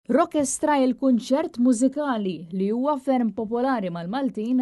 Rokestra il-kunċert mużikali li huwa ferm popolari mal-Maltin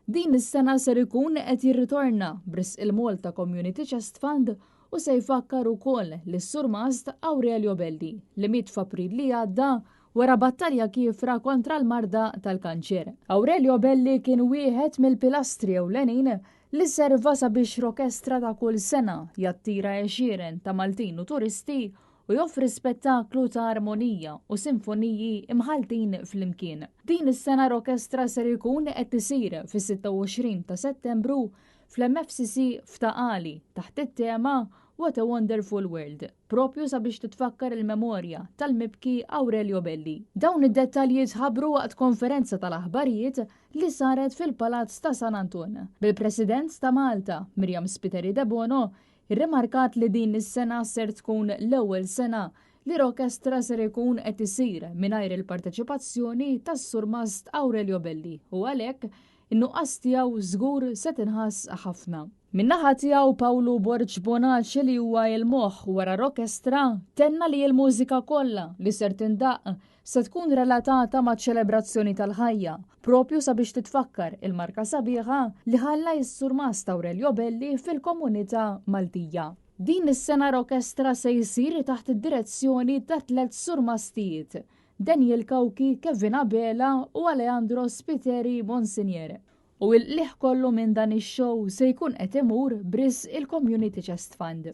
din is-sena ser ikun qed jirritorna bris il-Malta Community Chest Fund u se jfakkar ukoll lis-Sur Mast Aurelio Belli li miet f'April li għadda wara battalja kiefra kontra l-marda tal-kanċer. Aurelio Belli kien wieħed mill-pilastri ewlenin li serva sabiex rokestra ta' kull sena jattira għexieren ta' Maltin u turisti u joffri spettaklu ta' armonija u sinfoniji imħaltin fl-imkien. Din is-sena rokestra ser ikun qed isir fis-26 ta' Settembru fl-MFCC f'Taqali taħt it-tema What a Wonderful World, propju sabiex titfakkar il-memorja tal-mibki Aurelio Belli. Dawn id-dettalji tħabbru waqt konferenza tal-aħbarijiet li saret fil-Palazz ta' San Anton. Bil-President ta' Malta, Miriam Spiteri de Bono, irremarkat li din is-sena ser tkun l-ewwel sena li rokestra ser ikun qed isir mingħajr il-parteċipazzjoni tas-Sur Mast Aurelio Belli u għalhekk in-nuqqas tiegħu żgur se tinħass ħafna. Min-naħa tiegħu Pawlu Borġ Bonaċi li huwa l-moħħ wara rokestra tenna li l-mużika kollha li ser tindaq se tkun relatata maċ-ċelebrazzjoni tal-ħajja, propju sabiex titfakkar il-marka sabiħa li ħalla s-Sur Mast Aurelio Belli fil-komunità Maltija. Din is-sena rokestra se jsir taħt id-direzzjoni ta' 3 surmastijiet, Daniel Kawki, Kevin Abela u Alejandro Spiteri Monsiniere. U l-liħ kollu minn dan ix-show se jkun qed imur bris il-Community Chest Fund.